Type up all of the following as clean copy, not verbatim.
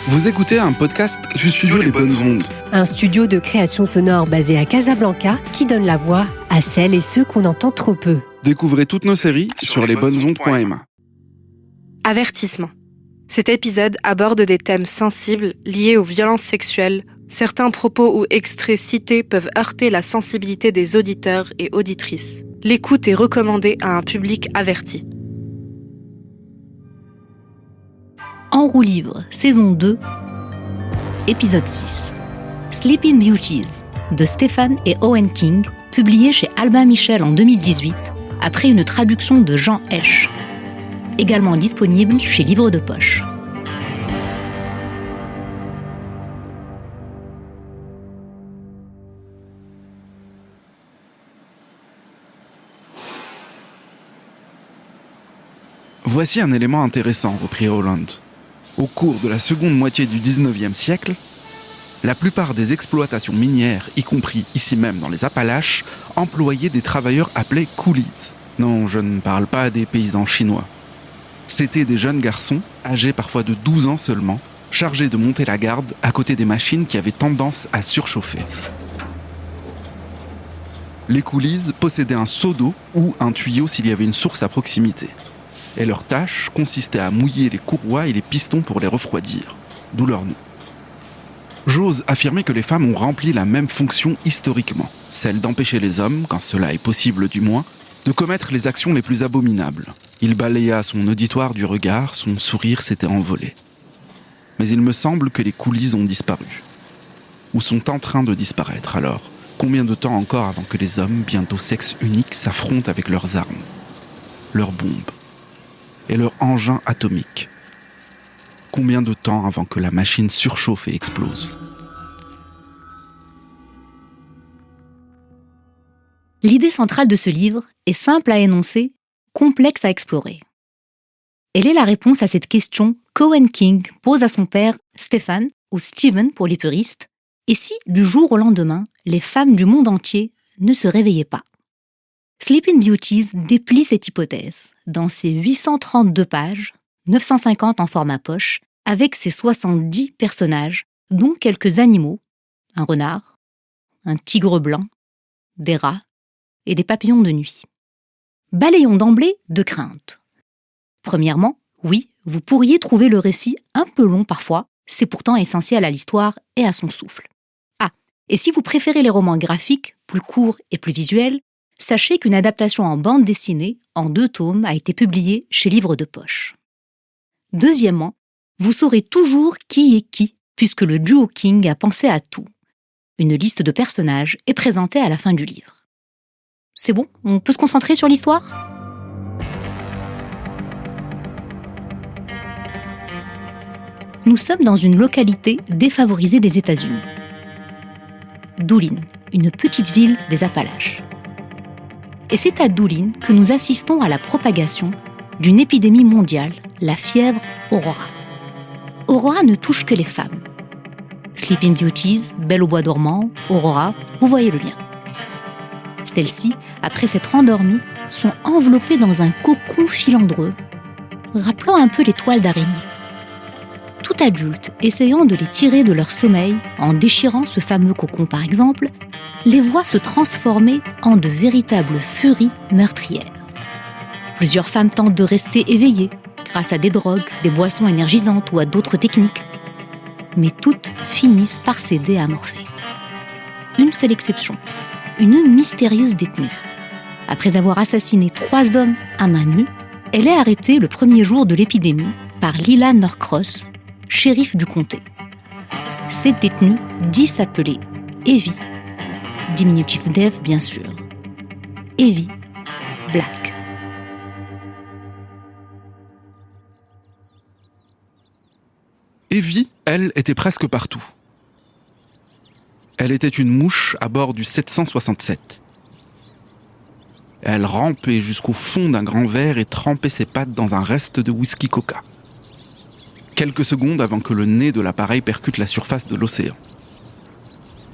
Vous écoutez un podcast du studio Les Bonnes Ondes. Un studio de création sonore basé à Casablanca qui donne la voix à celles et ceux qu'on entend trop peu. Découvrez toutes nos séries sur lesbonnesondes.ma. Avertissement. Cet épisode aborde des thèmes sensibles liés aux violences sexuelles. Certains propos ou extraits cités peuvent heurter la sensibilité des auditeurs et auditrices. L'écoute est recommandée à un public averti. En roue libre, saison 2, épisode 6. Sleeping Beauties, de Stephan et Owen King, publié chez Albin Michel en 2018, après une traduction de Jean Hesch. Également disponible chez Livre de Poche. Voici un élément intéressant, reprit Roland. Au cours de la seconde moitié du 19e siècle, la plupart des exploitations minières, y compris ici même dans les Appalaches, employaient des travailleurs appelés coolies. Non, je ne parle pas des paysans chinois. C'étaient des jeunes garçons, âgés parfois de 12 ans seulement, chargés de monter la garde à côté des machines qui avaient tendance à surchauffer. Les coolies possédaient un seau d'eau ou un tuyau s'il y avait une source à proximité. Et leur tâche consistait à mouiller les courroies et les pistons pour les refroidir, d'où leur nom. J'ose affirmer que les femmes ont rempli la même fonction historiquement, celle d'empêcher les hommes, quand cela est possible du moins, de commettre les actions les plus abominables. Il balaya son auditoire du regard, son sourire s'était envolé. Mais il me semble que les coolies ont disparu. Ou sont en train de disparaître alors. Combien de temps encore avant que les hommes, bientôt sexe unique, s'affrontent avec leurs armes, leurs bombes et leurs engins atomiques? Combien de temps avant que la machine surchauffe et explose? L'idée centrale de ce livre est simple à énoncer, complexe à explorer. Elle est la réponse à cette question qu'Owen King pose à son père Stephan, ou Steven pour les puristes, et si, du jour au lendemain, les femmes du monde entier ne se réveillaient pas. Sleeping Beauties déplie cette hypothèse dans ses 832 pages, 950 en format poche, avec ses 70 personnages, dont quelques animaux, un renard, un tigre blanc, des rats et des papillons de nuit. Balayons d'emblée deux craintes. Premièrement, oui, vous pourriez trouver le récit un peu long parfois, c'est pourtant essentiel à l'histoire et à son souffle. Ah, et si vous préférez les romans graphiques, plus courts et plus visuels, sachez qu'une adaptation en bande dessinée, en 2 tomes, a été publiée chez Livre de Poche. Deuxièmement, vous saurez toujours qui est qui, puisque le duo King a pensé à tout. Une liste de personnages est présentée à la fin du livre. C'est bon, on peut se concentrer sur l'histoire ? Nous sommes dans une localité défavorisée des États-Unis. Doolin, une petite ville des Appalaches. Et c'est à Doolin que nous assistons à la propagation d'une épidémie mondiale, la fièvre Aurora. Aurora ne touche que les femmes. Sleeping Beauties, Belle au bois dormant, Aurora, vous voyez le lien. Celles-ci, après s'être endormies, sont enveloppées dans un cocon filandreux, rappelant un peu les toiles d'araignée. Tout adulte essayant de les tirer de leur sommeil, en déchirant ce fameux cocon par exemple, les voit se transformer en de véritables furies meurtrières. Plusieurs femmes tentent de rester éveillées, grâce à des drogues, des boissons énergisantes ou à d'autres techniques. Mais toutes finissent par céder à Morphée. Une seule exception, une mystérieuse détenue. Après avoir assassiné 3 hommes à main nue, elle est arrêtée le premier jour de l'épidémie par Lila Norcross, shérif du comté. Cette détenue dit s'appeler Evie, diminutif d'Eve bien sûr. Evie Black. Evie, elle, était presque partout. Elle était une mouche à bord du 767. Elle rampait jusqu'au fond d'un grand verre et trempait ses pattes dans un reste de whisky coca. Quelques secondes avant que le nez de l'appareil percute la surface de l'océan.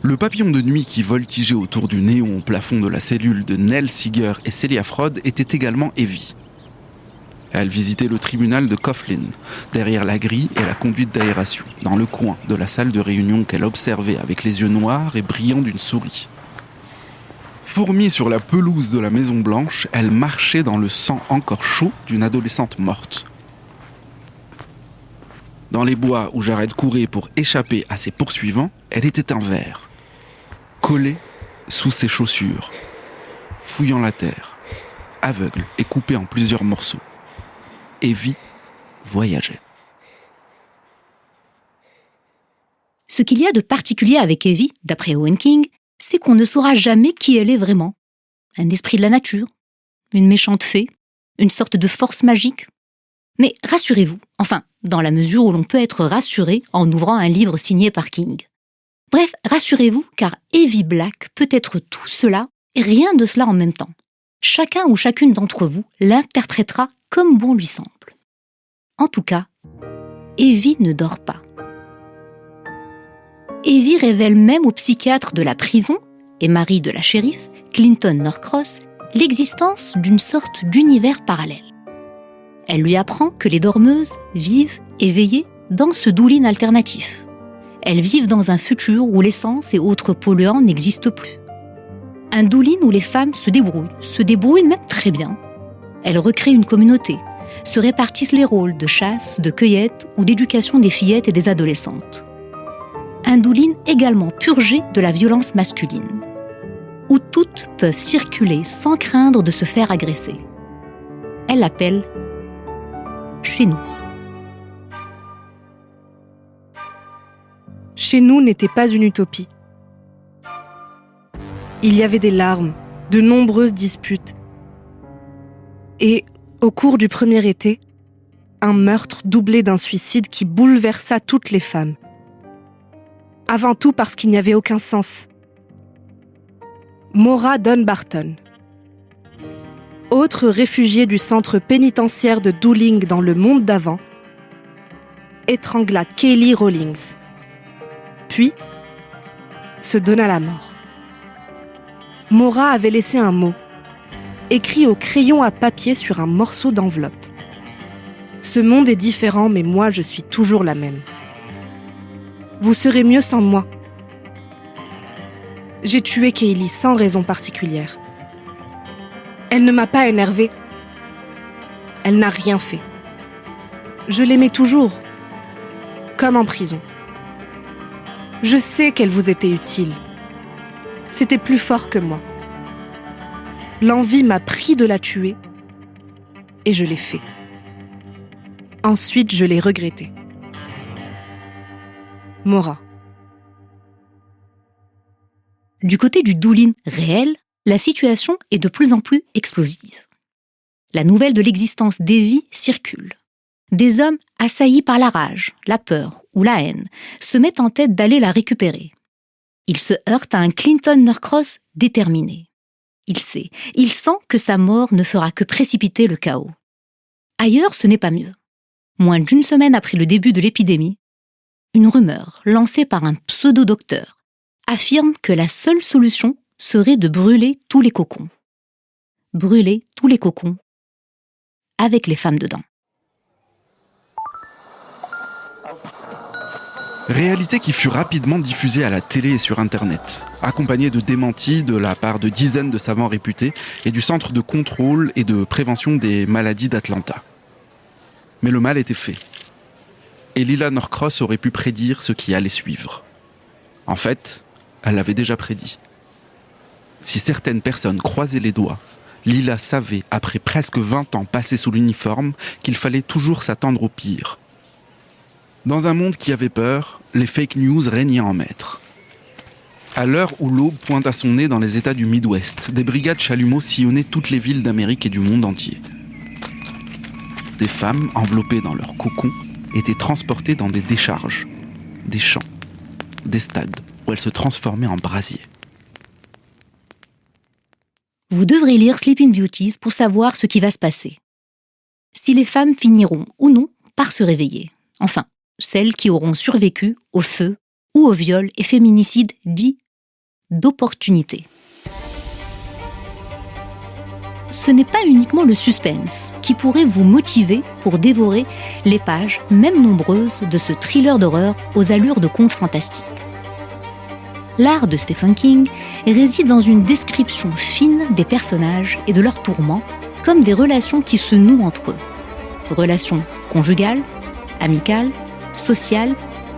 Le papillon de nuit qui voltigeait autour du néon au plafond de la cellule de Nell Seeger et Celia Freud était également Evie. Elle visitait le tribunal de Coughlin, derrière la grille et la conduite d'aération, dans le coin de la salle de réunion qu'elle observait avec les yeux noirs et brillants d'une souris. Fourmie sur la pelouse de la Maison Blanche, elle marchait dans le sang encore chaud d'une adolescente morte. Dans les bois où Jared courait pour échapper à ses poursuivants, elle était un ver, collée sous ses chaussures, fouillant la terre, aveugle et coupée en plusieurs morceaux. Evie voyageait. Ce qu'il y a de particulier avec Evie, d'après Owen King, c'est qu'on ne saura jamais qui elle est vraiment. Un esprit de la nature, une méchante fée, une sorte de force magique. Mais rassurez-vous, enfin, dans la mesure où l'on peut être rassuré en ouvrant un livre signé par King. Bref, rassurez-vous, car Evie Black peut être tout cela et rien de cela en même temps. Chacun ou chacune d'entre vous l'interprétera comme bon lui semble. En tout cas, Evie ne dort pas. Evie révèle même au psychiatre de la prison et mari de la shérif, Clinton Norcross, l'existence d'une sorte d'univers parallèle. Elle lui apprend que les dormeuses vivent éveillées dans ce Doolin alternatif. Elles vivent dans un futur où l'essence et autres polluants n'existent plus. Un Doolin où les femmes se débrouillent même très bien. Elles recréent une communauté, se répartissent les rôles de chasse, de cueillette ou d'éducation des fillettes et des adolescentes. Un Doolin également purgé de la violence masculine, où toutes peuvent circuler sans craindre de se faire agresser. Elle l'appelle « Chez nous ». Chez nous n'était pas une utopie. Il y avait des larmes, de nombreuses disputes. Et, au cours du premier été, un meurtre doublé d'un suicide qui bouleversa toutes les femmes. Avant tout parce qu'il n'y avait aucun sens. Maura Dunbarton, autre réfugiée du centre pénitentiaire de Dooling dans le monde d'avant, étrangla Kelly Rawlings, puis se donna la mort. Maura avait laissé un mot, écrit au crayon à papier sur un morceau d'enveloppe. Ce monde est différent, mais moi je suis toujours la même. Vous serez mieux sans moi. J'ai tué Kaylee sans raison particulière. Elle ne m'a pas énervée. Elle n'a rien fait. Je l'aimais toujours, comme en prison. Je sais qu'elle vous était utile. C'était plus fort que moi. L'envie m'a pris de la tuer et je l'ai fait. Ensuite, je l'ai regretté. Maura. Du côté du Doolin réel, la situation est de plus en plus explosive. La nouvelle de l'existence d'Evie circule. Des hommes assaillis par la rage, la peur ou la haine se mettent en tête d'aller la récupérer. Il se heurte à un Clinton Norcross déterminé. Il sait, il sent que sa mort ne fera que précipiter le chaos. Ailleurs, ce n'est pas mieux. Moins d'une semaine après le début de l'épidémie, une rumeur lancée par un pseudo-docteur affirme que la seule solution serait de brûler tous les cocons. Brûler tous les cocons avec les femmes dedans. Réalité qui fut rapidement diffusée à la télé et sur Internet, accompagnée de démentis de la part de dizaines de savants réputés et du Centre de contrôle et de prévention des maladies d'Atlanta. Mais le mal était fait. Et Lila Norcross aurait pu prédire ce qui allait suivre. En fait, elle l'avait déjà prédit. Si certaines personnes croisaient les doigts, Lila savait, après presque 20 ans passés sous l'uniforme, qu'il fallait toujours s'attendre au pire. Dans un monde qui avait peur, les fake news régnaient en maître. À l'heure où l'aube pointe à son nez dans les États du Midwest, des brigades chalumeaux sillonnaient toutes les villes d'Amérique et du monde entier. Des femmes, enveloppées dans leurs cocons, étaient transportées dans des décharges, des champs, des stades, où elles se transformaient en brasiers. Vous devrez lire Sleeping Beauties pour savoir ce qui va se passer. Si les femmes finiront ou non par se réveiller. Enfin, celles qui auront survécu au feu ou au viol et féminicide dit d'opportunité. ce n'est pas uniquement le suspense qui pourrait vous motiver pour dévorer les pages, même nombreuses, de ce thriller d'horreur aux allures de conte fantastique. L'art de Stephen King réside dans une description fine des personnages et de leurs tourments, comme des relations qui se nouent entre eux. Relations conjugales, amicales, sociales,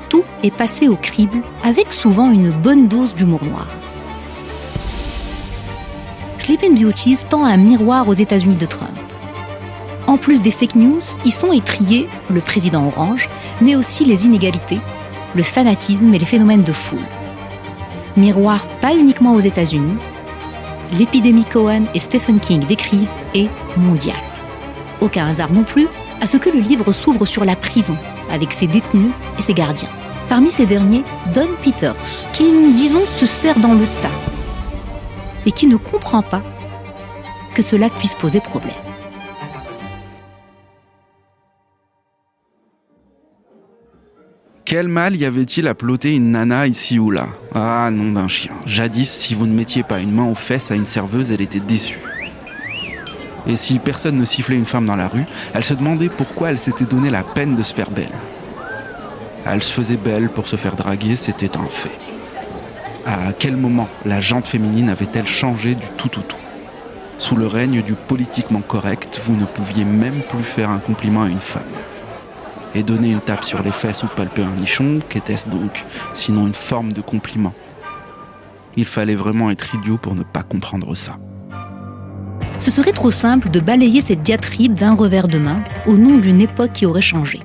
tout est passé au crible avec souvent une bonne dose d'humour noir. Sleeping Beauties tend un miroir aux États-Unis de Trump. En plus des fake news, y sont étriés le président orange, mais aussi les inégalités, le fanatisme et les phénomènes de foule. Miroir pas uniquement aux États-Unis, l'épidémie Cohen et Stephen King décrivent est mondiale. Aucun hasard non plus à ce que le livre s'ouvre sur la prison, avec ses détenus et ses gardiens. Parmi ces derniers, Don Peters, qui, disons, se serre dans le tas et qui ne comprend pas que cela puisse poser problème. Quel mal y avait-il à ploter une nana ici ou là ? Ah, nom d'un chien. Jadis, si vous ne mettiez pas une main aux fesses à une serveuse, elle était déçue. Et si personne ne sifflait une femme dans la rue, elle se demandait pourquoi elle s'était donné la peine de se faire belle. Elle se faisait belle pour se faire draguer, c'était un fait. À quel moment la jante féminine avait-elle changé du tout ? Sous le règne du politiquement correct, vous ne pouviez même plus faire un compliment à une femme. Et donner une tape sur les fesses ou palper un nichon, qu'était-ce donc, sinon une forme de compliment ? Il fallait vraiment être idiot pour ne pas comprendre ça. Ce serait trop simple de balayer cette diatribe d'un revers de main au nom d'une époque qui aurait changé.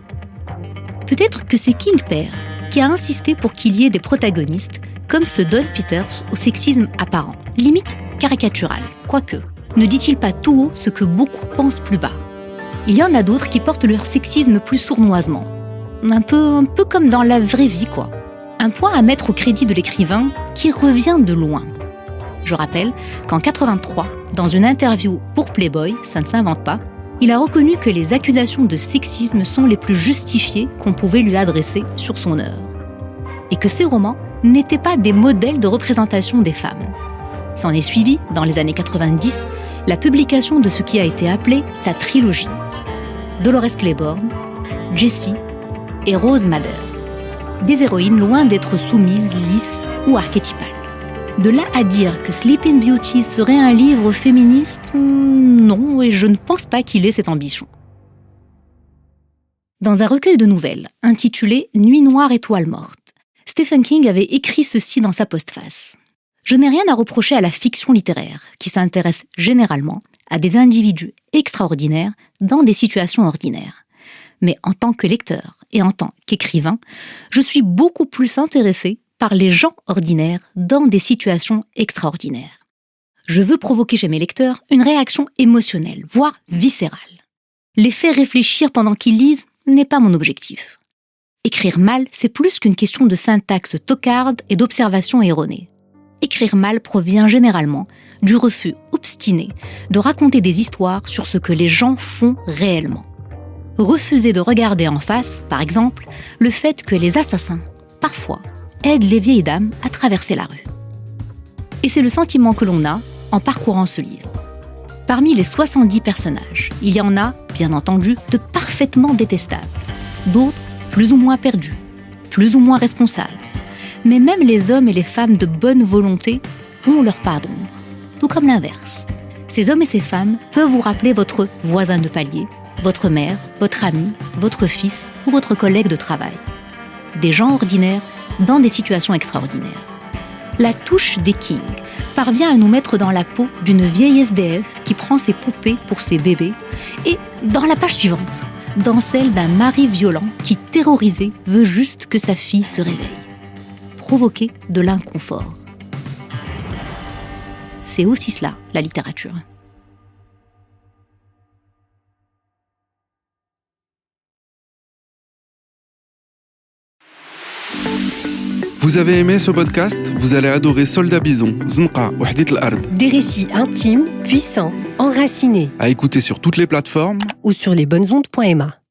Peut-être que c'est King père qui a insisté pour qu'il y ait des protagonistes comme ce Don Peters au sexisme apparent, limite caricatural, quoique. Ne dit-il pas tout haut ce que beaucoup pensent plus bas ? Il y en a d'autres qui portent leur sexisme plus sournoisement. Un peu comme dans la vraie vie, quoi. Un point à mettre au crédit de l'écrivain qui revient de loin. Je rappelle qu'en 83, dans une interview pour Playboy, ça ne s'invente pas, il a reconnu que les accusations de sexisme sont les plus justifiées qu'on pouvait lui adresser sur son œuvre. Et que ses romans n'étaient pas des modèles de représentation des femmes. S'en est suivi, dans les années 90, la publication de ce qui a été appelé sa trilogie. Dolores Claiborne, Jessie et Rose Madder. Des héroïnes loin d'être soumises, lisses ou archétypales. De là à dire que Sleeping Beauty serait un livre féministe, non, et je ne pense pas qu'il ait cette ambition. Dans un recueil de nouvelles intitulé « Nuit noire, étoile morte », Stephen King avait écrit ceci dans sa postface. « Je n'ai rien à reprocher à la fiction littéraire, qui s'intéresse généralement à des individus extraordinaires dans des situations ordinaires. Mais en tant que lecteur et en tant qu'écrivain, je suis beaucoup plus intéressé par les gens ordinaires dans des situations extraordinaires. Je veux provoquer chez mes lecteurs une réaction émotionnelle, voire viscérale. Les faire réfléchir pendant qu'ils lisent n'est pas mon objectif. Écrire mal, c'est plus qu'une question de syntaxe tocarde et d'observation erronée. Écrire mal provient généralement du refus obstiné de raconter des histoires sur ce que les gens font réellement. Refuser de regarder en face, par exemple, le fait que les assassins, parfois, aident les vieilles dames à traverser la rue. Et c'est le sentiment que l'on a en parcourant ce livre. Parmi les 70 personnages, il y en a, bien entendu, de parfaitement détestables, d'autres plus ou moins perdus, plus ou moins responsables. Mais même les hommes et les femmes de bonne volonté ont leur part d'ombre, tout comme l'inverse. Ces hommes et ces femmes peuvent vous rappeler votre voisin de palier, votre mère, votre ami, votre fils ou votre collègue de travail. Des gens ordinaires dans des situations extraordinaires. La touche des King parvient à nous mettre dans la peau d'une vieille SDF qui prend ses poupées pour ses bébés et, dans la page suivante, dans celle d'un mari violent qui, terrorisé, veut juste que sa fille se réveille. Provoquer de l'inconfort. C'est aussi cela, la littérature. Vous avez aimé ce podcast ? Vous allez adorer Soldat Bison, Zinqa ou Hadith al-Ard. Des récits intimes, puissants, enracinés. À écouter sur toutes les plateformes Ou sur lesbonnesondes.ma.